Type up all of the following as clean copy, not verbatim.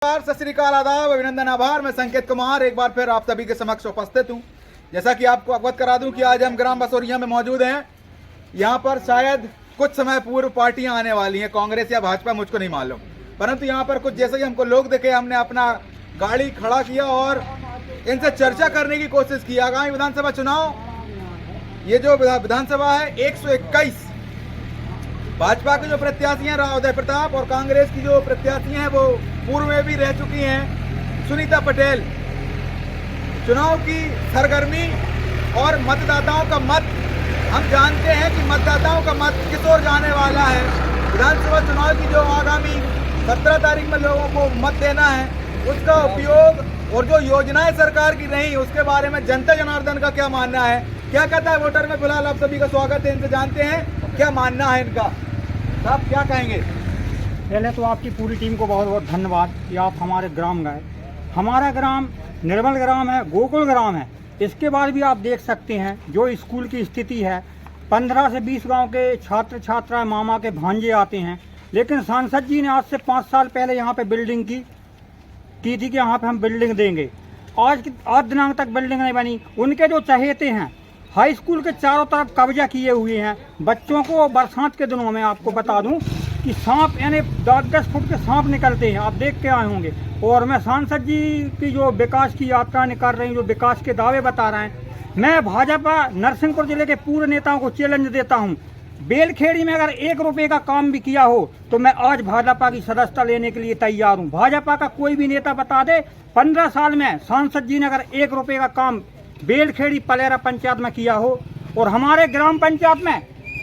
सत श्री अकाल, आदाब, अभिनंदन, आभार। मैं संकेत कुमार एक बार फिर आप सभी के समक्ष उपस्थित हूं। जैसा कि आपको अवगत करा दूं कि आज हम ग्राम बसोरिया में मौजूद हैं। यहां पर शायद कुछ समय पूर्व पार्टियां आने वाली हैं, कांग्रेस या भाजपा, मुझको नहीं मालूम, परंतु यहां पर कुछ जैसे ही हमको लोग दिखे, हमने अपना गाड़ी खड़ा किया और इनसे चर्चा करने की कोशिश की। आगामी विधानसभा चुनाव, ये जो विधानसभा है 121, भाजपा के जो प्रत्याशी हैं राव उदय प्रताप और कांग्रेस की जो प्रत्याशी हैं वो पूर्व में भी रह चुकी हैं सुनीता पटेल। चुनाव की सरगर्मी और मतदाताओं का मत, हम जानते हैं कि मतदाताओं का मत किस ओर जाने वाला है। विधानसभा चुनाव की जो आगामी 17 तारीख में लोगों को मत देना है, उसका उपयोग और जो योजनाएं सरकार की रही उसके बारे में जनता जनार्दन का क्या मानना है, क्या कहता है वोटर में। फिलहाल आप सभी का स्वागत है, इनसे जानते हैं क्या मानना है इनका। आप क्या कहेंगे? पहले तो आपकी पूरी टीम को बहुत बहुत धन्यवाद कि आप हमारे ग्राम गए। हमारा ग्राम निर्मल ग्राम है, गोकुल ग्राम है। इसके बाद भी आप देख सकते हैं जो स्कूल की स्थिति है। 15 से 20 गांव के छात्र छात्राएं मामा के भांजे आते हैं, लेकिन सांसद जी ने आज से 5 साल पहले यहाँ पे बिल्डिंग की थी कि यहाँ पे हम बिल्डिंग देंगे। आज दिनांक तक बिल्डिंग नहीं बनी। उनके जो चहेते हैं हाई स्कूल के चारों तरफ कब्जा किए हुए हैं। बच्चों को बरसात के दिनों में आपको बता दूं कि सांप, यानी 10-10 फुट के सांप निकलते हैं, आप देख के आए होंगे। और मैं सांसद जी की जो विकास की यात्रा निकाल रही हूँ, जो विकास के दावे बता रहे हैं, मैं भाजपा नरसिंहपुर जिले के पूर्व नेताओं को चैलेंज देता हूँ। बेलखेड़ी में अगर 1 रुपये का काम भी किया हो तो मैं आज भाजपा की सदस्यता लेने के लिए तैयार हूँ। भाजपा का कोई भी नेता बता दे 15 साल में सांसद जी ने अगर 1 रुपये का काम बेलखेड़ी पलेरा पंचायत में किया हो। और हमारे ग्राम पंचायत में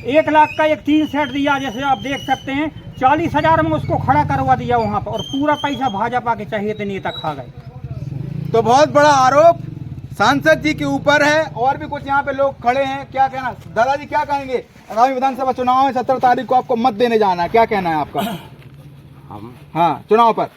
1 लाख का एक 3 सेट दिया, जैसे आप देख सकते हैं। 40,000 में उसको खड़ा करवा दिया वहाँ पर, और पूरा पैसा भाजपा के चाहिए नेता खा गए। तो बहुत बड़ा आरोप सांसद जी के ऊपर है। और भी कुछ यहाँ पे लोग खड़े हैं, क्या कहना दादाजी, क्या कहेंगे? आगामी विधानसभा चुनाव में 17 तारीख को आपको मत देने जाना है, क्या कहना है आपका? हम हाँ, चुनाव पर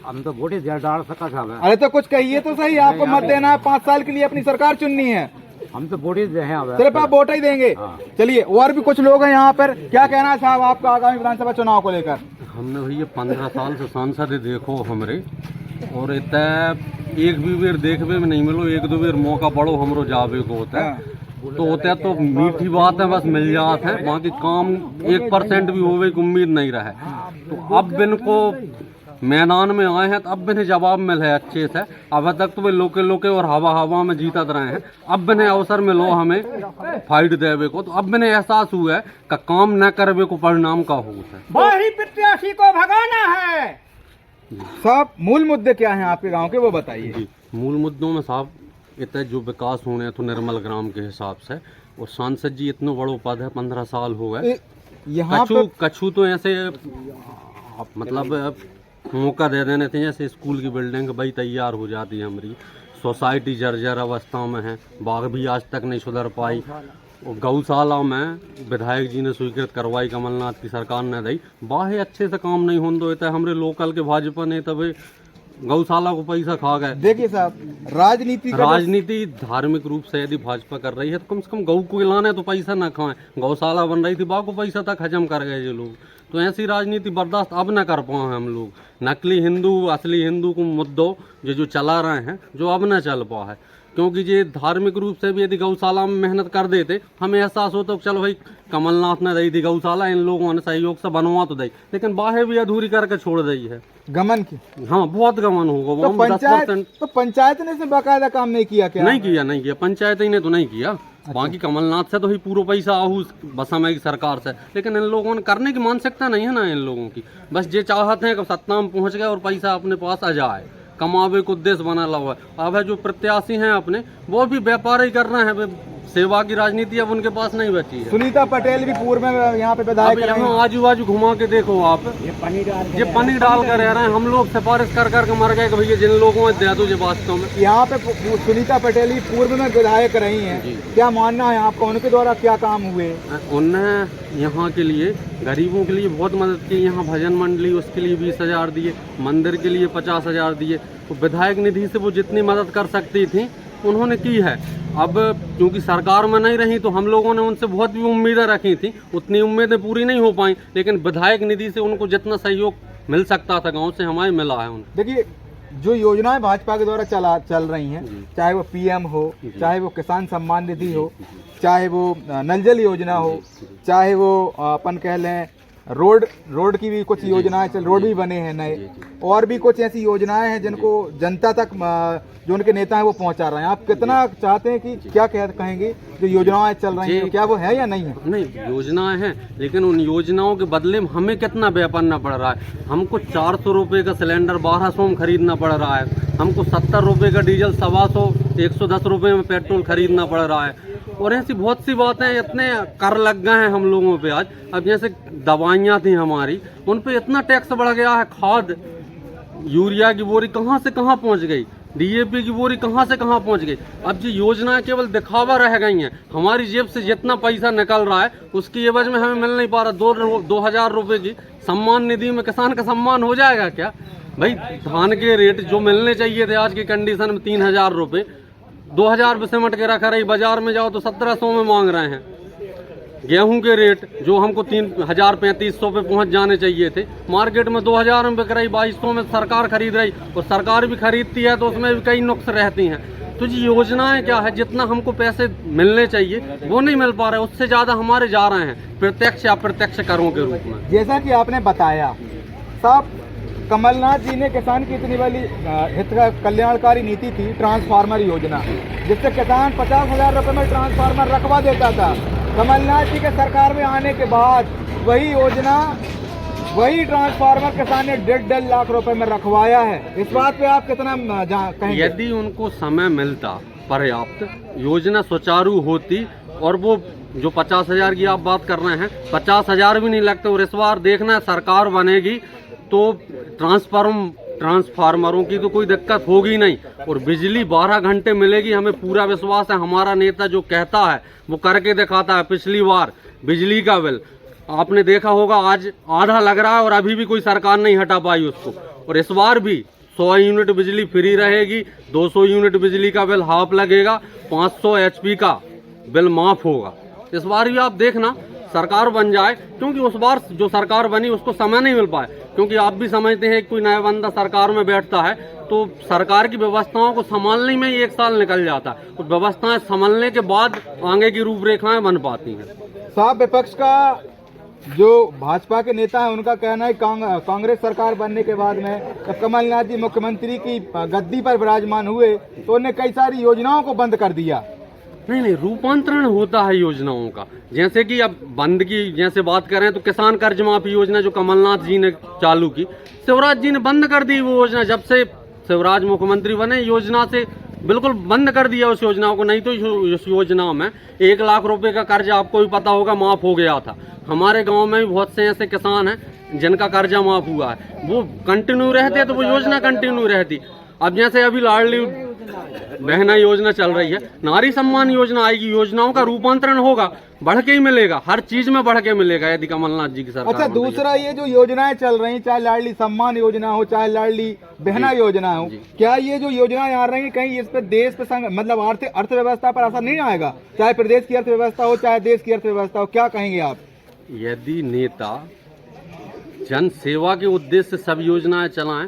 हम तो वोट डाल सका था। अरे तो कुछ कहिए तो सही, आपको मत देना है, 5 साल के लिए अपनी सरकार चुननी है। हम तो वोट हैं, सिर्फ आप वोट ही देंगे। हाँ। चलिए, और भी कुछ लोग हैं यहाँ पर, क्या कहना है साहब आपका आगामी विधानसभा चुनाव को लेकर? हमने भैया 15 साल से सांसद देखो हमरे, और इतना एक भी बेर देखबे में नहीं मिलो, 1-2 बेर मौका पड़ो हमरो जावे को होता है। तो होता है तो मीठी बात है, बस मिल जात है, बाकी काम 1% भी होवे की उम्मीद नहीं रहे। तो अब इनको मैदान में आए हैं तो अब इन्हें जवाब मिले है अच्छे से। अब तक तो वे लोके और हवा में जीतत रहे हैं, अब इन्हें अवसर मिलो हमें फाइट देवे को। तो अब इन्हें एहसास हुआ है कि काम न करवे को परिणाम का होता है। बाहरी प्रत्याशी को भगाना है। साहब, मूल मुद्दे क्या हैं आपके गांव के, वो बताइए। मूल मुद्दों में साहब इतने जो विकास होने तो निर्मल ग्राम के हिसाब से, और सांसद जी इतना बड़ो पद है, 15 साल हो गए। यहाँ कछु तो ऐसे मतलब मौका दे देने थे, जैसे स्कूल की बिल्डिंग भाई तैयार हो जाती है हमारी। सोसाइटी जर्जर अवस्था में है, बाग भी आज तक नहीं सुधर पाई। और गौशाला में विधायक जी ने स्वीकृत करवाई, कमलनाथ की सरकार ने दी, बाहे अच्छे से काम नहीं होने दो। हमारे लोकल के भाजपा ने तब गौशाला को पैसा खा गए। देखिए साहब, राजनीति धार्मिक रूप से यदि भाजपा कर रही है तो कम से कम गौ को लाने तो पैसा ना खाएं। गौशाला बन रही थी, बाको पैसा तक हजम कर गए ये लोग। तो ऐसी राजनीति बर्दाश्त अब न कर पाए हम लोग। नकली हिंदू असली हिंदू को मुद्दों जो चला रहे हैं, जो अब न चल पा है। क्योंकि ये धार्मिक रूप से भी यदि गौशाला में मेहनत कर देते, हमें एहसास होता चलो भाई कमलनाथ ने दी थी गौशाला, इन लोगों ने सहयोग से बनवा तो दी, लेकिन बाहें भी अधूरी करके छोड़ दी है। गमन की, हाँ बहुत गमन होगा। तो पंचायत ने इसमें बाकायदा काम नहीं किया क्या? नहीं किया पंचायत ही ने तो नहीं किया। अच्छा। बाकी कमलनाथ से तो ही पूरा पैसा आहू बसम की सरकार से, लेकिन इन लोगों ने करने की मानसिकता नहीं है ना इन लोगों की। बस ये चाहते हैं कि सत्ता में पहुंच गए और पैसा अपने पास आ जाए, कमावे को उद्देश्य बना हुआ है। अब है जो प्रत्याशी हैं अपने, वो भी व्यापार ही कर रहे हैं, सेवा की राजनीति अब उनके पास नहीं बची है। सुनीता पटेल भी पूर्व में यहाँ पे विधायक रहे हैं। आजू बाजू घुमा के देखो आप, ये पनी डाल कर रह रहे हैं। हम लोग सिफारिश कर कर के मर गए कि भैया जिन लोगों ने दे दो ये वास्तव में। यहाँ पे सुनीता पटेल ही पूर्व में विधायक रही हैं, क्या मानना है आपका, उनके द्वारा क्या काम हुए? उन्होंने यहाँ के लिए गरीबों के लिए बहुत मदद की। यहाँ भजन मंडली उसके लिए 20,000 दिए, मंदिर के लिए 50,000 दिए। तो विधायक निधि से वो जितनी मदद कर सकती थी उन्होंने की है। अब क्योंकि सरकार में नहीं रही तो हम लोगों ने उनसे बहुत भी उम्मीदें रखी थी, उतनी उम्मीदें पूरी नहीं हो पाई, लेकिन विधायक निधि से उनको जितना सहयोग मिल सकता था गांव से, हमारे मिला है उनको। देखिए जो योजनाएं भाजपा के द्वारा चल रही हैं, चाहे वो पीएम हो, चाहे वो किसान सम्मान निधि हो, चाहे वो नल जल योजना हो, चाहे वो अपन कह लें रोड की भी कुछ योजनाएं रोड भी बने हैं नए, और भी कुछ ऐसी योजनाएं हैं जिनको जनता तक जो उनके नेता हैं वो पहुंचा रहे हैं। आप कितना चाहते हैं कि क्या कहेंगे जो योजनाएं चल रही हैं, क्या वो है या नहीं है? नहीं, योजनाएं हैं, लेकिन उन योजनाओं के बदले में हमें कितना व्यय करना पड़ रहा है। हमको 400 रुपये का सिलेंडर 1200 में खरीदना पड़ रहा है, हमको 70 रुपये का डीजल 125 110 रुपये में पेट्रोल खरीदना पड़ रहा है, और ऐसी बहुत सी बातें, इतने कर लग गए हैं हम लोगों पे आज। अब जैसे दवाइयाँ थी हमारी, उन पे इतना टैक्स बढ़ गया है। खाद, यूरिया की बोरी कहाँ से कहाँ पहुँच गई, डीएपी की बोरी कहाँ से कहाँ पहुँच गई। अब ये योजनाएं केवल दिखावा रह गई हैं। हमारी जेब से जितना पैसा निकल रहा है उसकी एवज में हमें मिल नहीं पा रहा। 2000 रुपये की सम्मान निधि में किसान का सम्मान हो जाएगा क्या? भाई धान के रेट जो मिलने चाहिए थे आज की कंडीशन में 3000 रुपये, 2000 पे सिमट के रखा रही, बाजार में जाओ तो 1700 में मांग रहे हैं। गेहूं के रेट जो हमको 3000-3500 पे पहुंच जाने चाहिए थे, मार्केट में 2000 में बिक रही, 2200 में सरकार खरीद रही, और सरकार भी खरीदती है तो उसमें भी कई नुक्स रहती हैं। तो ये योजनाएं क्या है, जितना हमको पैसे मिलने चाहिए वो नहीं मिल पा रहे, उससे ज़्यादा हमारे जा रहे हैं प्रत्यक्ष या अप्रत्यक्ष करों के रूप में। जैसा कि आपने बताया साहब, कमलनाथ जी ने किसान की इतनी बड़ी हित कल्याणकारी नीति थी, ट्रांसफार्मर योजना, जिससे किसान 50,000 रुपये में ट्रांसफार्मर रखवा देता था। कमलनाथ जी के सरकार में आने के बाद वही योजना, वही ट्रांसफार्मर किसान ने 1.5 लाख रुपए में रखवाया है। इस बात पे आप कितना कहेंगे? यदि उनको समय मिलता पर्याप्त, योजना सुचारू होती, और वो जो 50,000 की आप बात कर रहे हैं, 50,000 भी नहीं लगते। और इस बार देखना, सरकार बनेगी तो ट्रांसफार्मरों की तो कोई दिक्कत होगी नहीं, और बिजली 12 घंटे मिलेगी। हमें पूरा विश्वास है, हमारा नेता जो कहता है वो करके दिखाता है। पिछली बार बिजली का बिल आपने देखा होगा, आज आधा लग रहा है और अभी भी कोई सरकार नहीं हटा पाई उसको। और इस बार भी 100 यूनिट बिजली फ्री रहेगी, 200 यूनिट बिजली का बिल हाफ लगेगा, 500 HP का बिल माफ होगा। इस बार भी आप देखना सरकार बन जाए, क्योंकि उस बार जो सरकार बनी उसको समय नहीं मिल पाए। क्योंकि आप भी समझते हैं कि कोई नया बंदा सरकार में बैठता है तो सरकार की व्यवस्थाओं को संभालने में ही 1 साल निकल जाता है, और व्यवस्थाएं संभलने के बाद आगे की रूपरेखाएं बन पाती हैं। साहब, विपक्ष का जो भाजपा के नेता है उनका कहना है कांग्रेस सरकार बनने के बाद में जब कमलनाथ जी मुख्यमंत्री की गद्दी पर विराजमान हुए तो उन्होंने कई सारी योजनाओं को बंद कर दिया। नहीं, रूपांतरण होता है योजनाओं का। जैसे कि अब बंद की जैसे बात करें तो किसान कर्ज माफी योजना जो कमलनाथ जी ने चालू की, शिवराज जी ने बंद कर दी वो योजना। जब से शिवराज मुख्यमंत्री बने, योजना से बिल्कुल बंद कर दिया उस योजना को। नहीं तो इस योजना में 1 लाख रुपए का कर्ज आपको भी पता होगा माफ हो गया था। हमारे गांव में भी बहुत से ऐसे किसान हैं जिनका कर्जा माफ हुआ है, वो कंटिन्यू रहते तो वो योजना कंटिन्यू रहती। अब जैसे अभी लाडली बहना योजना चल रही है, नारी सम्मान योजना आएगी, योजनाओं का रूपांतरण होगा, बढ़ के ही मिलेगा, हर चीज में बढ़ के मिलेगा यदि कमलनाथ जी की सरकार। अच्छा, दूसरा ये जो योजनाएं चल रही, चाहे लाडली सम्मान योजना हो, चाहे लाडली बहना योजना हो, क्या ये जो योजनाएं आ रही हैं कहीं इस पे देश पे मतलब आर्थिक अर्थव्यवस्था पर असर नहीं आएगा? चाहे प्रदेश की अर्थव्यवस्था हो, चाहे देश की अर्थव्यवस्था हो, क्या कहेंगे आप? यदि नेता जन सेवा के उद्देश्य से सब योजनाएं चलाएं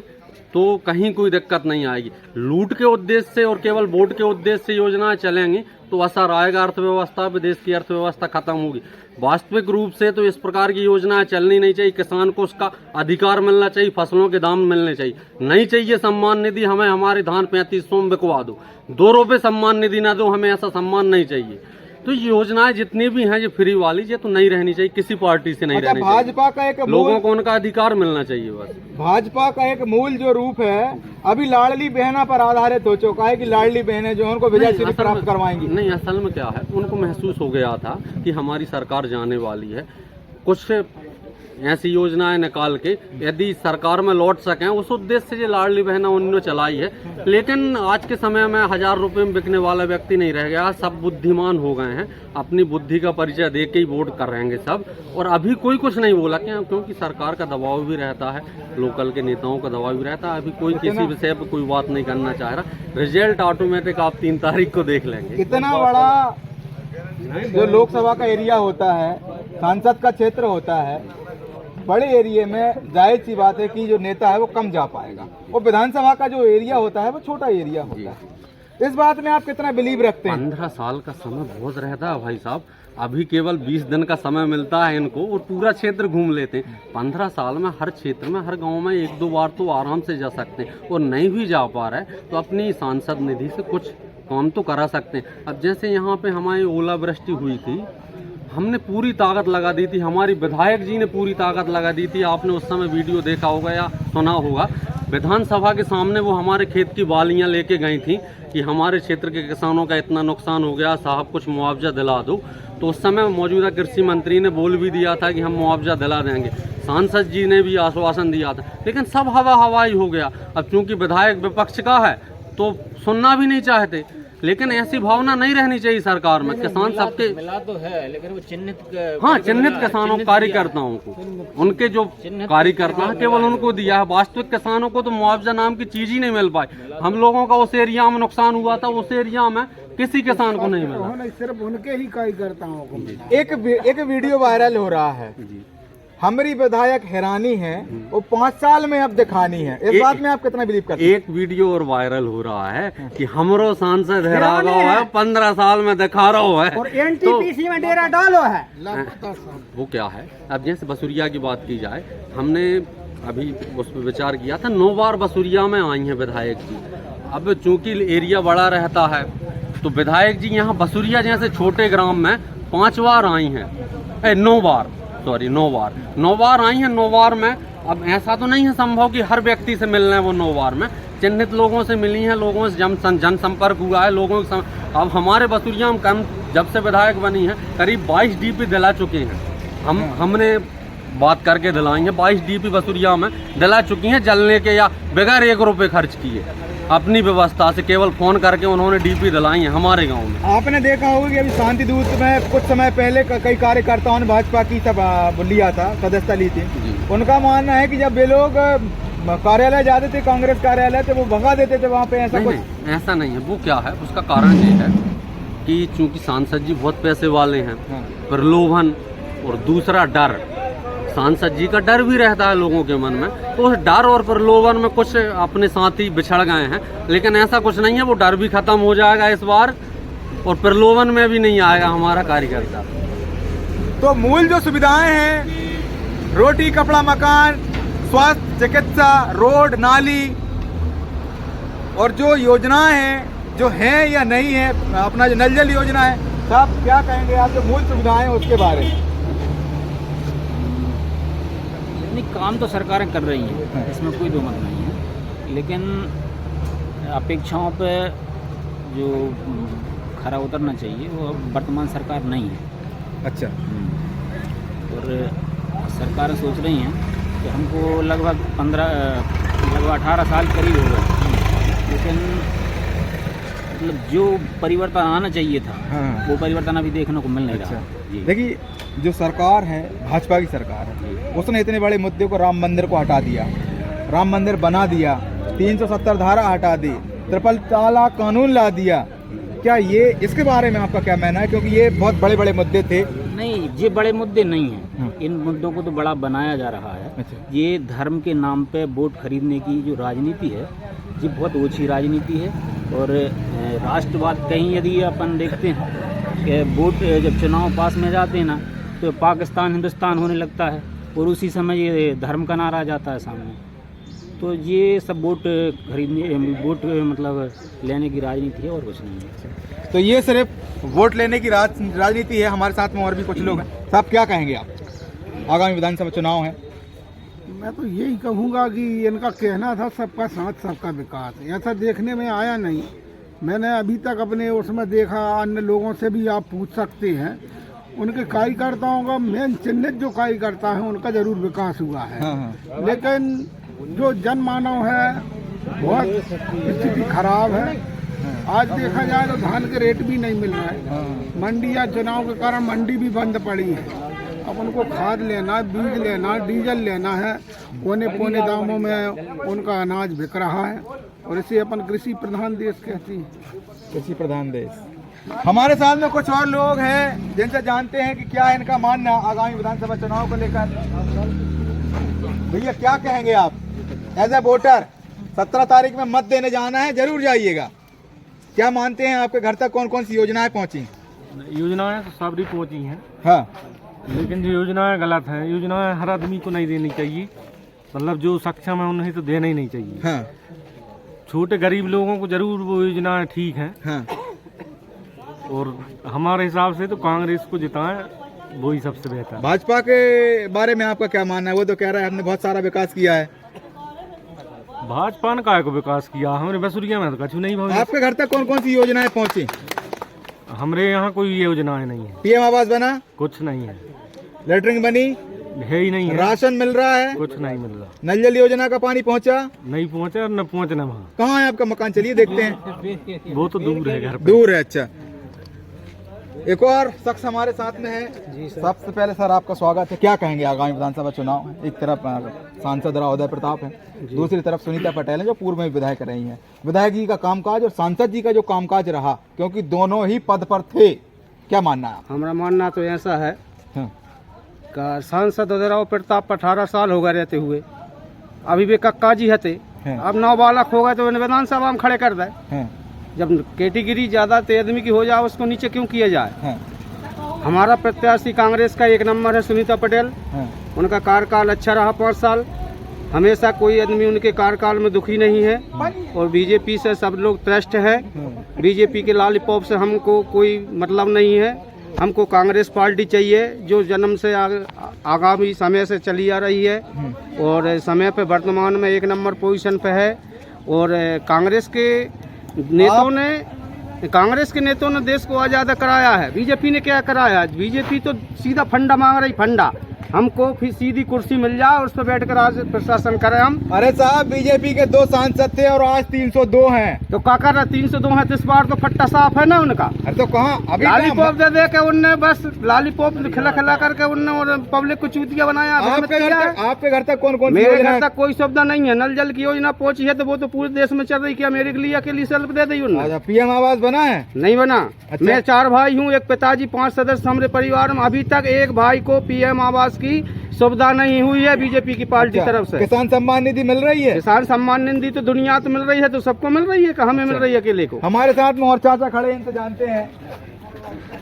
तो कहीं कोई दिक्कत नहीं आएगी। लूट के उद्देश्य से और केवल वोट के उद्देश्य से योजनाएं चलेंगी तो असर आएगा अर्थव्यवस्था पे, देश की अर्थव्यवस्था खत्म होगी। वास्तविक रूप से तो इस प्रकार की योजनाएं चलनी नहीं चाहिए। किसान को उसका अधिकार मिलना चाहिए, फसलों के दाम मिलने चाहिए। नहीं चाहिए सम्मान निधि, हमें हमारे धान 3500 में बिकवा दो, 2 रुपये सम्मान निधि ना दो, हमें ऐसा सम्मान नहीं चाहिए। तो योजनाएं जितनी भी हैं ये फ्री वाली, ये तो नहीं रहनी चाहिए, किसी पार्टी से नहीं रहनी चाहिए। भाजपा का एक लोगों को उनका अधिकार मिलना चाहिए बस। भाजपा का एक मूल जो रूप है अभी लाडली बहना पर आधारित हो चुका है कि लाडली बहनें जो उनको विजय श्री प्राप्त करवाएंगी। नहीं, असल में क्या है, उनको महसूस हो गया था कि हमारी सरकार जाने वाली है, कुछ ऐसी योजनाएं निकाल के यदि सरकार में लौट सकें, उस उद्देश्य से ये लाडली बहना उन्होंने चलाई है। लेकिन आज के समय में 1000 रुपये में बिकने वाला व्यक्ति नहीं रह गया, सब बुद्धिमान हो गए हैं, अपनी बुद्धि का परिचय दे के ही वोट कर रहेंगे सब। और अभी कोई कुछ नहीं बोला क्योंकि सरकार का दबाव भी रहता है, लोकल के नेताओं का दबाव भी रहता है। अभी कोई किसी विषय पर कोई बात नहीं करना चाह रहा। रिजल्ट ऑटोमेटिक आप 3 तारीख को देख लेंगे। इतना बड़ा जो लोकसभा का एरिया होता है, सांसद का क्षेत्र होता है, बड़े एरिया में जाहिर सी बात है कि जो नेता है वो कम जा पाएगा, और विधानसभा का जो एरिया होता है वो छोटा एरिया होता है। इस बात में आप कितना बिलीव रखते हैं? 15 साल का समय बहुत रहता है भाई साहब, अभी केवल 20 दिन का समय मिलता है इनको और पूरा क्षेत्र घूम लेते हैं। 15 साल में हर क्षेत्र में, हर गांव में 1-2 बार तो आराम से जा सकते हैं, और नहीं भी जा पा रहे तो अपनी सांसद निधि से कुछ काम तो करा सकते हैं। अब जैसे यहाँ पे हमारी ओलावृष्टि हुई थी, हमने पूरी ताकत लगा दी थी, हमारी विधायक जी ने पूरी ताकत लगा दी थी। आपने उस समय वीडियो देखा होगा या सुना होगा, विधानसभा के सामने वो हमारे खेत की बालियां लेके गई थी कि हमारे क्षेत्र के किसानों का इतना नुकसान हो गया, साहब कुछ मुआवजा दिला दो। तो उस समय मौजूदा कृषि मंत्री ने बोल भी दिया था कि हम मुआवजा दिला देंगे, सांसद जी ने भी आश्वासन दिया था, लेकिन सब हवाई हो गया। अब चूंकि विधायक विपक्ष का है तो सुनना भी नहीं चाहते, लेकिन ऐसी भावना नहीं रहनी चाहिए सरकार में। किसान सबके मिला तो है, लेकिन वो चिन्हित चिन्हित किसानों कार्यकर्ताओं को, उनके जो कार्यकर्ता है केवल उनको दिया है। वास्तविक किसानों को तो मुआवजा नाम की चीज ही नहीं मिल पाई। हम लोगों का उस एरिया में नुकसान हुआ था, उस एरिया में किसी किसान को नहीं मिला, सिर्फ उनके ही कार्यकर्ताओं को। एक वीडियो वायरल हो रहा है, हमारी विधायक हैरानी है वो 5 साल में अब दिखानी है। इस बात में आप कितना बिलीव करते हैं? एक वीडियो और वायरल हो रहा है कि हमरो सांसद हैरान है 15 साल में दिखा रहा है, और एनटीपीसी में डेरा डालो है। वो क्या है? अब जैसे बसुरिया की बात की जाए, हमने अभी उस पर विचार किया था, 9 बार बसुरिया में आई हैं विधायक जी। अब चूंकि एरिया बड़ा रहता है तो विधायक जी यहाँ बसुरिया जैसे छोटे ग्राम में 5 बार आई हैं, 9 बार आई हैं। 9 बार में अब ऐसा तो नहीं है संभव कि हर व्यक्ति से मिलना है वो 9 बार में, चिन्हित लोगों से मिली हैं, लोगों से जनसंपर्क हुआ है, लोगों से। अब हमारे बसुरिया में कम जब से विधायक बनी है करीब 22 डीपी दिला चुके हैं। हमने बात करके दिलाएंगे, 22 डीपी बसुरिया में दिला चुकी हैं जलने के, या बगैर 1 रुपये खर्च किए अपनी व्यवस्था से, केवल फोन करके उन्होंने डीपी दिलाई है हमारे गांव में। आपने देखा होगा कि अभी शांति दूत में कुछ समय पहले कई कार्यकर्ताओं ने भाजपा की लिया था, सदस्यता ली थी। उनका मानना है कि जब वे लोग कार्यालय जाते थे, कांग्रेस कार्यालय, तो वो भगा देते थे वहाँ पे। ऐसा ऐसा नहीं है। वो क्या है, उसका कारण ये है कि चूंकि सांसद जी बहुत पैसे वाले हैं, प्रलोभन और दूसरा डर, सांसद जी का डर भी रहता है लोगों के मन में, तो उस डर और प्रलोभन में कुछ अपने साथी बिछड़ गए हैं। लेकिन ऐसा कुछ नहीं है, वो डर भी खत्म हो जाएगा इस बार, और प्रलोभन में भी नहीं आएगा हमारा कार्यकर्ता। तो मूल जो सुविधाएं हैं, रोटी, कपड़ा, मकान, स्वास्थ्य, चिकित्सा, रोड, नाली, और जो योजनाएं हैं जो हैं या नहीं है, अपना जो नल जल योजना है, साहब क्या कहेंगे आप जो मूल सुविधाएं उसके बारे में? काम तो सरकारें कर रही हैं, इसमें कोई दो मत नहीं है, लेकिन अपेक्षाओं पे जो खरा उतरना चाहिए वो वर्तमान सरकार नहीं है। अच्छा। और सरकारें सोच रही हैं कि हमको लगभग 18 साल करीब हो गए, लेकिन मतलब जो परिवर्तन आना चाहिए था, वो परिवर्तन अभी देखने को मिल नहीं रहा। देखिए, जो सरकार है, भाजपा की सरकार है, उसने इतने बड़े मुद्दे को, राम मंदिर को हटा दिया, राम मंदिर बना दिया, 370 धारा हटा दी, 3 तलाक कानून ला दिया। क्या ये, इसके बारे में आपका क्या कहना है? क्योंकि ये बहुत बड़े बड़े मुद्दे थे। नहीं, ये बड़े मुद्दे नहीं हैं, इन मुद्दों को तो बड़ा बनाया जा रहा है। ये धर्म के नाम पे वोट खरीदने की जो राजनीति है, ये बहुत ओछी राजनीति है। और राष्ट्रवाद कहीं यदि अपन देखते हैं कि वोट जब चुनाव पास में जाते हैं ना, तो पाकिस्तान हिंदुस्तान होने लगता है, और उसी समय ये धर्म का नारा आ जाता है सामने। तो ये सब वोट खरीदने, वोट मतलब लेने की राजनीति है, और कुछ नहीं है। तो ये सिर्फ वोट लेने की राजनीति है। हमारे साथ में और भी कुछ लोग हैं। साहब क्या कहेंगे आप? आगामी विधानसभा चुनाव है। मैं तो यही कहूँगा कि इनका कहना था सबका साथ सबका विकास, ऐसा देखने में आया नहीं। मैंने अभी तक अपने उसमें देखा, अन्य लोगों से भी आप पूछ सकते हैं, उनके कार्यकर्ताओं का, मेन चिन्हित जो कार्यकर्ता है उनका जरूर विकास हुआ है। लेकिन जो जनमानव है बहुत स्थिति खराब है। आज देखा जाए तो धान के रेट भी नहीं मिल रहा है, मंडी या चुनाव के कारण मंडी भी बंद पड़ी है। अब उनको खाद लेना, बीज लेना, डीजल लेना है, पौने दामों में उनका अनाज बिक रहा है, और इसे अपन कृषि प्रधान देश कहते हैं। कृषि प्रधान देश। हमारे साथ में कुछ और लोग हैं जिनसे जानते हैं कि क्या है इनका मानना आगामी विधानसभा चुनाव को लेकर। भैया क्या कहेंगे आप एज ए वोटर? 17 तारीख में मत देने जाना है, जरूर जाइएगा। क्या मानते हैं आपके घर तक कौन कौन सी योजनाएं पहुंची? योजनाएं तो सबरी पहुंची हैं, हाँ, लेकिन जो योजनाएं गलत हैं, योजनाएं हर आदमी को नहीं देनी चाहिए। मतलब जो सक्षम है उन्हें तो देना ही नहीं चाहिए। हाँ, छोटे गरीब लोगों को जरूर वो योजनाएं ठीक हैं, हाँ। और हमारे हिसाब से तो कांग्रेस को जिताएं, वही सबसे बेहतर। भाजपा के बारे में आपका क्या मानना है? वो तो कह रहा है हमने बहुत सारा विकास किया है। भाजपा ने काय को विकास किया? हमारे बसुरिया में तो कछु नहीं भाई। आपके घर तक कौन कौन सी योजनाएं पहुंची? हमारे यहाँ कोई योजनाएं नहीं है, पीएम आवास बना? कुछ नहीं है, लेटरिंग बनी? है ही नहीं है। राशन मिल रहा है? कुछ नहीं मिल रहा, नल जल योजना का पानी पहुंचा? नहीं पहुँचा और न पहुँचना वहाँ। कहाँ है आपका मकान? चलिए देखते हैं। वो तो दूर है, घर पे। दूर है, अच्छा। एक और शख्स हमारे साथ में है। सबसे पहले सर आपका स्वागत है। क्या कहेंगे आगामी विधानसभा चुनाव है? एक तरफ सांसद राव उदय प्रताप है, दूसरी तरफ सुनीता पटेल है जो पूर्व में विधायक रही हैं। विधायक जी का कामकाज और सांसद जी का जो कामकाज रहा, क्योंकि दोनों ही पद पर थे, क्या मानना है? हमारा मानना तो ऐसा है हाँ। कि सांसद उदय राव प्रताप 18 साल हो गए रहते हुए, अभी भी कक्का जी हते, हाँ। अब 9 बालक हो गए तो उन्हें विधानसभा में खड़े कर दे। हाँ, जब कैटेगरी ज्यादा आदमी की हो जाए उसको नीचे क्यों किया जाए? हाँ, हमारा प्रत्याशी कांग्रेस का 1 नंबर है सुनीता पटेल। हाँ। उनका कार्यकाल अच्छा रहा 5 साल, हमेशा कोई आदमी उनके कार्यकाल में दुखी नहीं है, और बीजेपी से सब लोग त्रस्त है। बीजेपी के लॉलीपॉप से हमको कोई मतलब नहीं है। हमको कांग्रेस पार्टी चाहिए जो जन्म से आगामी समय से चली आ रही है, और समय पे वर्तमान में 1 नंबर पोजीशन पे है। और कांग्रेस के नेताओं ने देश को आज़ाद कराया है। बीजेपी ने क्या कराया है? बीजेपी तो सीधा फंडा मांग रही, फंडा। हमको फिर सीधी कुर्सी मिल जाए और उस पर बैठकर आज प्रशासन करें हम। अरे साहब, बीजेपी के 2 सांसद थे और आज 302 हैं। तो का कर रहा? 302 है तो इस बार तो फट्टा साफ है ना उनका। अरे तो कहाँ अभी लॉलीपॉप दे दे के उनने, बस लॉलीपॉप खिला खिला करके उनने और पब्लिक को चूतिया बनाया। आपके घर तक कौन कौन सी मेरे योजना घर तक कोई सुविधा नहीं है। नल जल की योजना पहुंची है तो वो तो पूरे देश में चल रही। क्या मेरे लिए अकेली सेल्फ दे दी उन्होंने? पीएम आवास बना है? नहीं बना। अच्छा। मैं 4 भाई हूँ, एक पिताजी, 5 सदस्य हमारे परिवार में। अभी तक एक भाई को पीएम आवास की सुविधा नहीं हुई है बीजेपी की पार्टी तरफ से। किसान सम्मान निधि मिल रही है? किसान सम्मान निधि तो दुनिया तो मिल रही है, तो सबको मिल रही है कि हमें मिल रही है अकेले को? हमारे साथ में और चाचा खड़े हैं, तो जानते हैं।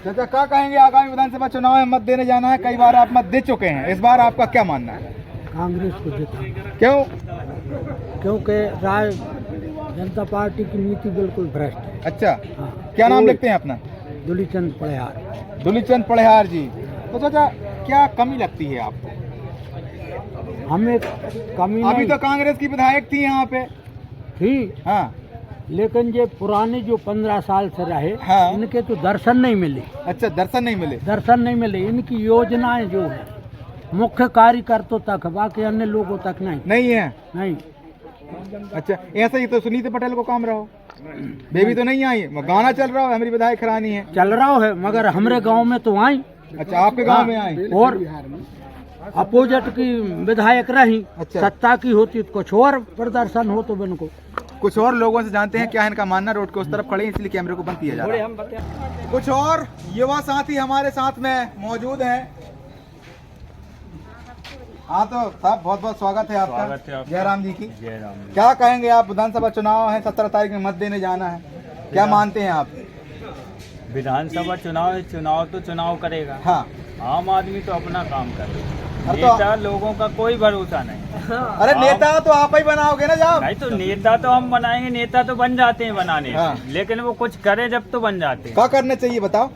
चाचा क्या कहेंगे? आगामी विधानसभा चुनाव में मत देने जाना है, कई बार आप मत दे चुके हैं, इस बार आपका क्या मानना है? कांग्रेस को जिता, क्यों? क्योंकि राय जनता पार्टी की नीति बिल्कुल भ्रष्ट है। अच्छा, क्या नाम लिखते हैं अपना? दुलीचंद पड़ेहार। दुलीचंद पड़ेहार जी। तो चाचा क्या कमी लगती है आपको? हमें कमी अभी नहीं तो कांग्रेस की विधायक थी यहाँ पे। थी, हाँ, लेकिन ये पुराने जो 15 साल से रहे, हाँ। इनके तो दर्शन नहीं मिले। अच्छा, दर्शन नहीं मिले? दर्शन नहीं मिले। इनकी योजनाएं जो है मुख्य कार्यकर्ताओं तक, बाकी अन्य लोगों तक नहीं है। नहीं। अच्छा, ऐसा ही तो सुनीता पटेल को काम रहा हो, बेबी तो नहीं आई, गाना चल रहा है हमारी विधायक रानी है। चल रहा है, मगर हमारे गांव में तो आई। अच्छा, आपके गांव में आई? और अपोजिट की विधायक रही। अच्छा। सत्ता की होती तो कुछ और प्रदर्शन हो तो इनको। कुछ और लोगों से जानते हैं क्या है इनका मानना। रोड के उस तरफ खड़े हैं, इसलिए कैमरे को बंद किया जा रहा है। कुछ और युवा साथी हमारे साथ में मौजूद हैं। हाँ, तो साहब बहुत बहुत स्वागत है आपका। जयराम जी की। क्या कहेंगे आप? विधानसभा चुनाव है, 17 तारीख में मत देने जाना है, क्या मानते हैं आप? विधानसभा चुनाव तो चुनाव करेगा। हाँ। आम आदमी तो अपना काम करेगा। अब तो नेता लोगों का कोई भरोसा नहीं। अरे नेता तो आप ही बनाओगे ना जब? नहीं तो नेता तो हम बनाएंगे, नेता तो बन जाते हैं बनाने। हाँ। लेकिन वो कुछ करे जब तो बन जाते हैं। क्या करना चाहिए बताओ?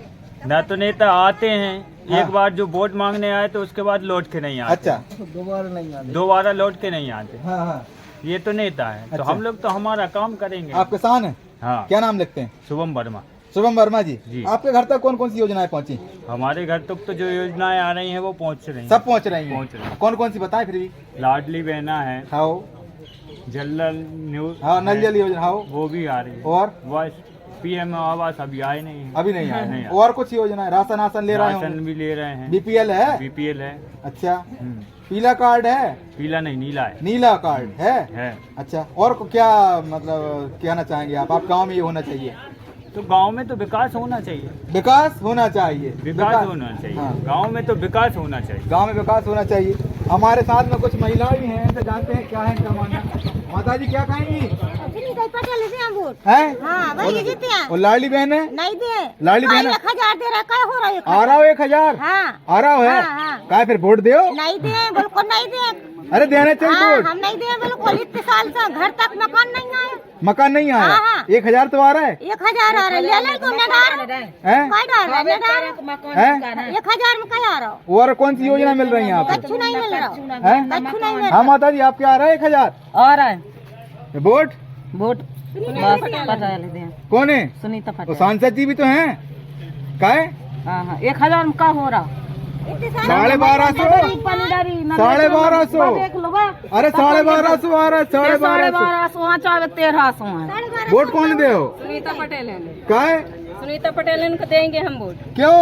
ना तो नेता आते हैं, हाँ। एक बार जो वोट मांगने आए तो उसके बाद लौट के नहीं आते। अच्छा, दोबारा लौट के नहीं आते। हाँ हाँ। ये तो नेता है। तो अच्छा। हम लोग तो हमारा काम करेंगे। आप किसान हैं? हाँ। क्या नाम लिखते हैं? शुभम वर्मा। शुभम वर्मा जी, जी। आपके घर तक कौन कौन सी योजनाएं पहुंची? हमारे घर तक तो जो योजनाएं आ रही हैं वो पहुंच रही हैं। सब पहुंच रही हैं? पहुंच रही हैं। कौन कौन सी बताएं फिर भी। लाडली बहना है, हाँ, जल्लल न्यूज, हाँ, नल जल योजना, हाँ, वो भी आ रही है। और बस पीएम आवास अभी आए नहीं है। अभी नहीं नहीं आए। आए। और कुछ योजनाएं? राशन ले रहे राशन हैं? भी ले रहे हैं। बीपीएल है? बीपीएल है। अच्छा, पीला कार्ड है? पीला नहीं, नीला है। नीला कार्ड है? है। अच्छा, और क्या मतलब कहना चाहेंगे आप गांव में ये होना चाहिए? तो गांव में तो विकास होना चाहिए। विकास होना चाहिए। विकास होना चाहिए। हाँ। गांव में तो विकास होना चाहिए। गांव में विकास होना चाहिए। हमारे साथ में कुछ महिलाएं भी हैं, इनसे जानते हैं क्या है इनका मानना। माता जी क्या कहेंगी? पटेल से हम वोट है हाँ वही जीते हैं। और लाडली बहन है? नहीं दे लाडली बहन 1000 दे रहा है, हो रहा है आ रहा हो 1000 हाँ आ रहा है हाँ। क्या फिर वोट दे? नहीं दे बिल्कुल नहीं दे। अरे देना चाहिए हाँ, वोट। हम नहीं दे बिल्कुल। इतने साल से घर तक मकान नहीं आया। मकान नहीं आया? हाँ, हाँ। 1000 तो आ रहा है। 1000 आ रहा है, ले ले तो नडार हैं? काय डाल रहा है नडार हैं? 1000 में क्या आ रहा हो? और कौन सी योजना मिल रही है आपको? कच्छु नहीं मिल रहा हैं? कच्छु नहीं मिल हाँ माता जी आपके आ रहा है 1000? आ रहा है वोट वोट बस पटेल दे कौन है? सुनीता वो पटेल। सांसद जी भी तो हैं। का है? हाँ हाँ 1000 में का हो रहा? 1250 1250 देख लो बा अरे 1250 आ रहा है 1250 1250 चाहे 1300 है। वोट कौन दे हो? सुनीता पटेल है। का है? सुनीता पटेल इनको देंगे हम वोट। क्यों?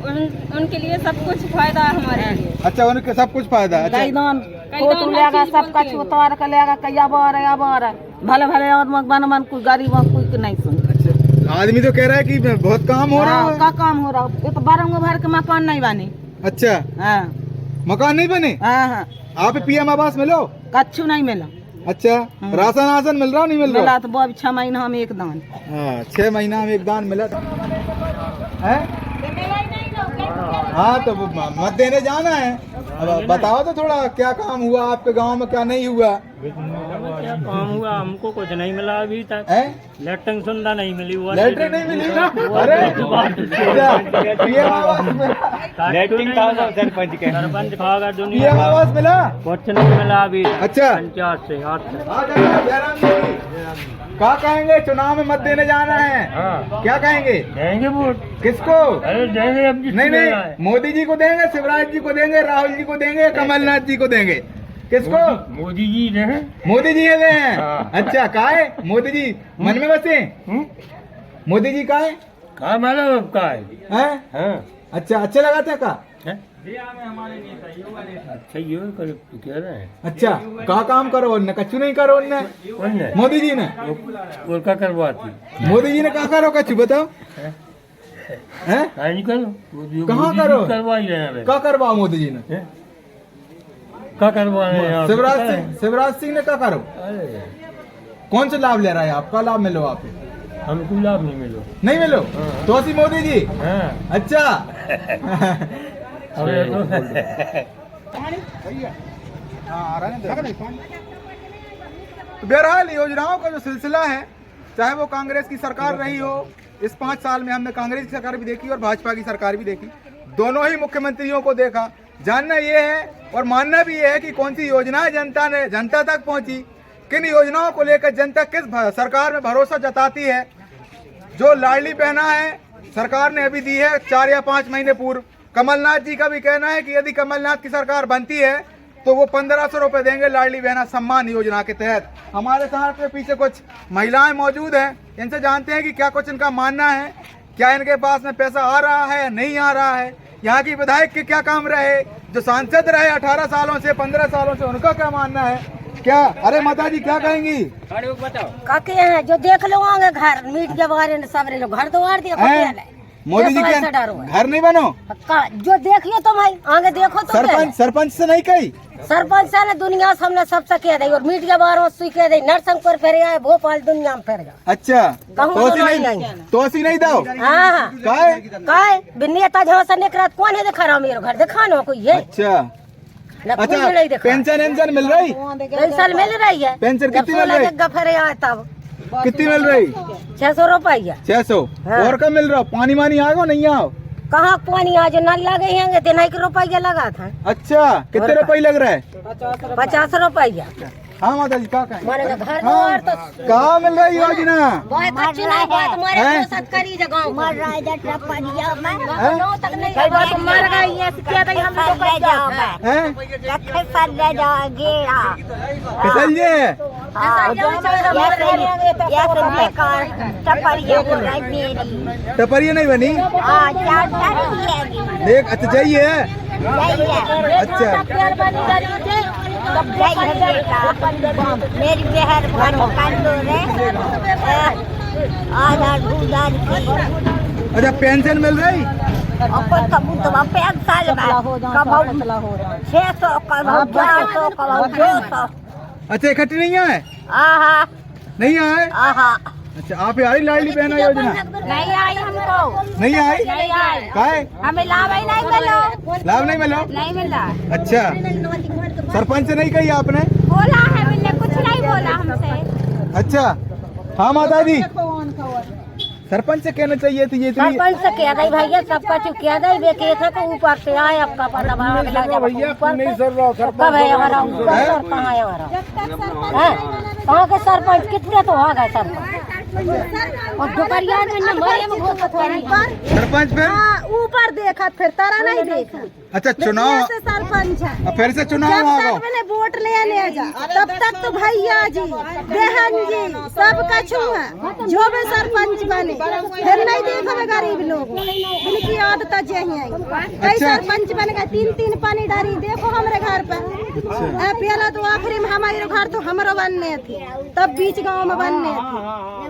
उनके लिए सब कुछ फायदा है हमारे लिए। अच्छा उनके सब कुछ फायदा है। अच्छा कैदान फोटो लेगा सब कुछ उतार कर लेगा कया बार है बार है भले भले और मन मन कोई गरीब कोई नहीं सुन। आदमी तो कह रहा है कि बहुत काम हो रहा है। का काम हो रहा है? ये तो 12 भर के मकान नहीं बने। अच्छा हाँ मकान नहीं बने? हाँ हाँ आप पीएम आवास मिलो? कच्छु नहीं मिला। अच्छा राशन आसन मिल रहा नहीं मिल रहा? मिला तो वो 6 महीना में एक दान। हाँ 6 महीना में एक दान मिला है। हाँ तो वो मत देने जाना है। अब बताओ तो थोड़ा क्या काम हुआ आपके गांव में क्या नहीं हुआ? क्या काम हुआ? हमको कुछ नहीं मिला अभी तक। है लेटरिंग सुविधा नहीं मिली हुआ। लेटरिन नहीं मिली? अरे पीएम आवास मिला? लेटरिंग था सरपंच के सरपंच खागा दुनिया पीएम आवास मिला? कुछ नहीं मिला अभी। अच्छा पंचायत से हाथ से। जयराम जी क्या कहेंगे? चुनाव में मत देने जाना है। हाँ। क्या कहेंगे? देंगे वोट। किसको? अरे देंगे अब नहीं नहीं मोदी जी को देंगे, शिवराज जी को देंगे, राहुल जी को देंगे, कमलनाथ जी को देंगे। किसको? मोदी जी ने। मोदी जी है हैं। हाँ। अच्छा का है मोदी जी मन में बसे? मोदी जी का है? कहा मालूम का है? हैं? हाँ। अच्छा अच्छे लगाते हैं का? अच्छा ये कह रहे हैं। अच्छा कहा काम करो उनने? कच्चू नहीं करो उनने? मोदी जी ने और क्या करवाती? मोदी जी ने कहा करो कच्चू बताओ? हैं? कहाँ करो? करवाई है क्या करवाओ मोदी जी ने? क्या करवा रहे हैं? शिवराज सिंह ने क्या करो? कौन से लाभ ले रहा है? आपका लाभ मिलो आप? हमको लाभ नहीं मिलो। नहीं मिलो तो असी मोदी जी। हाँ। अच्छा तो बहरहाल योजनाओं का जो सिलसिला है, चाहे वो कांग्रेस की सरकार रही हो, इस 5 साल में हमने कांग्रेस की सरकार भी देखी और भाजपा की सरकार भी देखी, दोनों ही मुख्यमंत्रियों को देखा। जानना ये है और मानना भी ये है कि कौन सी योजनाएं जनता तक पहुंची, किन योजनाओं को लेकर जनता किस सरकार में भरोसा जताती है। जो लाडली बहना है सरकार ने अभी दी है 4 या 5 महीने पूर्व। कमलनाथ जी का भी कहना है कि यदि कमलनाथ की सरकार बनती है तो वो 1500 रुपए देंगे लाडली बहना सम्मान योजना के तहत। हमारे साथ में पीछे कुछ महिलाएं मौजूद हैं, इनसे जानते हैं कि क्या कुछ इनका मानना है, क्या इनके पास में पैसा आ रहा है नहीं आ रहा है, यहाँ की विधायक के क्या काम रहे, जो सांसद रहे 18 सालों से 15 सालों से उनका क्या मानना है क्या। अरे माता जी क्या कहेंगी? काके हैं जो देख लो आगे घर मीट के बारे में सब लोग घर द्वार दिया मोदी जी के घर नहीं बनो? जो देखियो तुम आगे देखो तो सरपंच से नहीं कही? सरपंच से दुनिया हमने सबसे कह दी और मीडिया बार कह दी नरसिंहपुर फिर गया भोपाल दुनिया में फिर गया। अच्छा तो नहीं दो? हाँ नेता जहाँ से निकला कौन है दिखा रहा मेरे घर दिखाना कोई है? अच्छा पेंशन मिल रही? पेंशन मिल रही है। पेंशन कितनी मिल रही? फिर आया तब कितनी मिल रही? 600 रुपया। 600 और कब मिल रहा? पानी मानी आओ नहीं आओ? कहाँ पानी आज नल लगे हैं 3 रुपया लगा था। अच्छा कितने रुपये लग रहा है? 50 रुपया। हाँ माता जी क्या कहें? घर तो कहाँ मिल रही योजना? टपरिया नहीं बनी? देख अच्छा चाहिए। अच्छा मेरी बेहर अच्छा पेंशन मिल रही? अपन कबूल तो 5 साल में कब 600 कब 400 कब 200 अच्छा इकट्ठे नहीं आए? आहा नहीं आए? आहा अच्छा आप आई लाडली बहन योजना? नहीं आई हमको, नहीं आई? नहीं आई, काहे? हमें लाभ ही नहीं मिलो, लाभ नहीं मिला? नहीं मिला। अच्छा सरपंच से नहीं कही आपने? बोला है मैंने, कुछ नहीं बोला हमसे। अच्छा हाँ माता जी, सरपंच से कहना चाहिए थी ये इतनी। सरपंच से कह दे भैया, सबका चुप कह दे, वे कैसे को ऊपर से आए, आपका पता भाग लग जाए भैया, नहीं सर रहा कब है हमारा ऊपर, कहाँ है हमारा? कहाँ के सरपंच कितने तो आ गए सरपंच, और दोपहरिया में मरे में घोषित सरपंच फिर ऊपर देखा, फिर तारा नहीं देखा। अच्छा चुनाव से सरपंच है, फिर से चुनाव जब होगा। तक मैंने वोट लेने जा, तब तक तो भैया जी बहन जी सबका छुआ जो भी सरपंच बने, फिर नहीं देखा गरीब लोग इनकी आदत यही कई सरपंच बन गए, 3 पानी डारी देखो हमारे घर पे। पहला तो आखिरी में हमारे घर तो हमारा बनने थे, तब बीच गांव में बनने थे,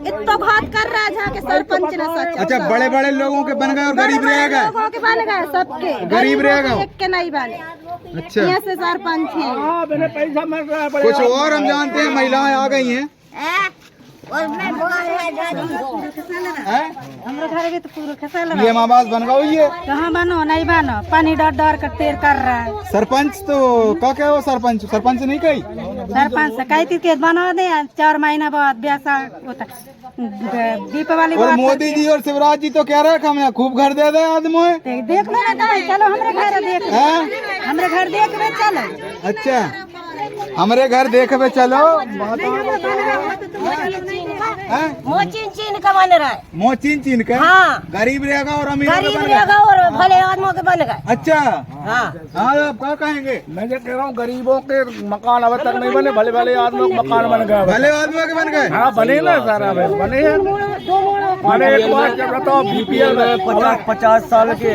इतना घात कर रहा है जहाँ के सरपंच ने सच। अच्छा बड़े बड़े लोगों के बन गए और गरीब रह गए, लोगों के बन गए, सबके गरीब रह गए, एक के नहीं बने। अच्छा यहाँ से सरपंच है। कुछ और हम जानते हैं महिलाएं आ गई हैं। हमारे घर के तो पूरा खसल ये आवाज बन गई है, कहाँ बनो नहीं बनो, पानी डर डर कर तेर कर रहा है। सरपंच तो क्या कहे हो, सरपंच सरपंच नहीं कही? सरपंच से कही थी बना दे, 4 महीना बाद ब्यासा होता दीपावली। और मोदी जी और शिवराज जी तो कह रहे हैं हमें खूब घर दे दे आदमी। देख लो ना, चलो हमारे घर देख, हमारे घर देख में चलो। अच्छा हमारे घर देखबे चलो। मोचिन चीन का बन रहा है, मोचिन चीन का। हाँ गरीब रहेगा और अमीर गरीब रहेगा और भले आदमियों के बन गए। अच्छा हाँ हाँ आप क्या कहेंगे? मैं जो कह रहा हूँ गरीबों के मकान अब तक नहीं बने, भले भले आदमियों के मकान बन गए। भले आदमियों के बन गए? हाँ बने ना सारा बने हैं। अरे एक बार क्या बताओ, बीपीएल में 50 साल के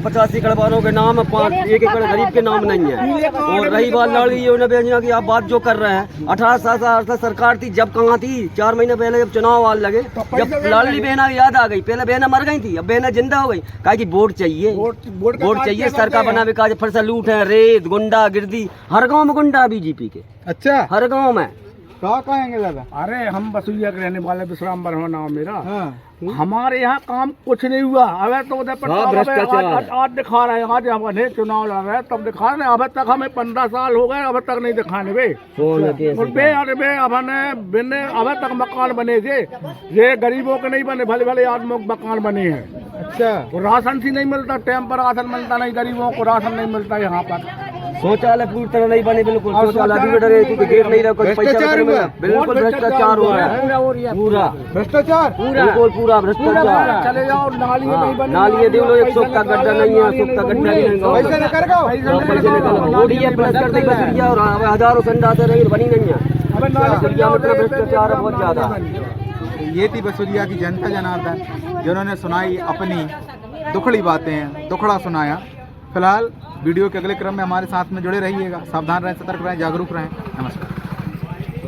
50 एकड़ वालों के नाम 1 एकड़ गरीब के नाम नहीं है। और रही बात लाडली योजना की आप बात जो कर रहे हैं, 18 साल सरकार थी, जब कहाँ थी? 4 महीने पहले जब चुनाव आने लगे, जब लाडली बहना याद आ गई, पहले बहना मर गई थी, अब बहना जिंदा हो गई। कहा कि वोट चाहिए, वोट चाहिए, सरकार बना विकास, फिर से लूट है, रेत गुंडा गिरदी, हर गाँव में गुंडा बीजेपी के, अच्छा हर गाँव में। क्या कहेंगे दादा? अरे हम बसुइया के रहने वाले विश्राम बर्मा नाम मेरा। हाँ। हमारे यहाँ काम कुछ नहीं हुआ। अबे तो उधर पर आज दिखा रहे हैं, आज हमारे चुनाव लड़ रहे हैं तब दिखा रहे हैं। अब तक हमें 15 साल हो गए, अब तक नहीं दिखाने बे। अरे अब तक मकान बने थे, ये गरीबों के नहीं बने, भले भले आदमियों के मकान बने हैं। अच्छा राशन सी नहीं मिलता, टाइम पर राशन मिलता नहीं, गरीबों को राशन नहीं मिलता यहाँ पर। शौचालय पूरी तरह नहीं बने, बिल्कुल शौचालय गेट नहीं रहा, बिल्कुल भ्रष्टाचार हो रहा है, पूरा भ्रष्टाचार, बिल्कुल पूरा भ्रष्टाचार। चले जाओ, नाली नहीं बनी, नाली देख लो, 1 सूख का गड्ढा नहीं है, सूख का गड्ढा नहीं है, पैसे निकल ओडीएफ प्लस कर दी बस, और हजारों संडासें रही बनी नहीं है, भ्रष्टाचार है बहुत ज्यादा। ये थी बसुलिया की जनता जनार्दन, जिन्होंने सुनाई अपनी दुखड़ी बातें, दुखड़ा सुनाया। फिलहाल वीडियो के अगले क्रम में हमारे साथ में जुड़े रहिएगा। सावधान रहें, सतर्क रहें, जागरूक रहें। नमस्कार।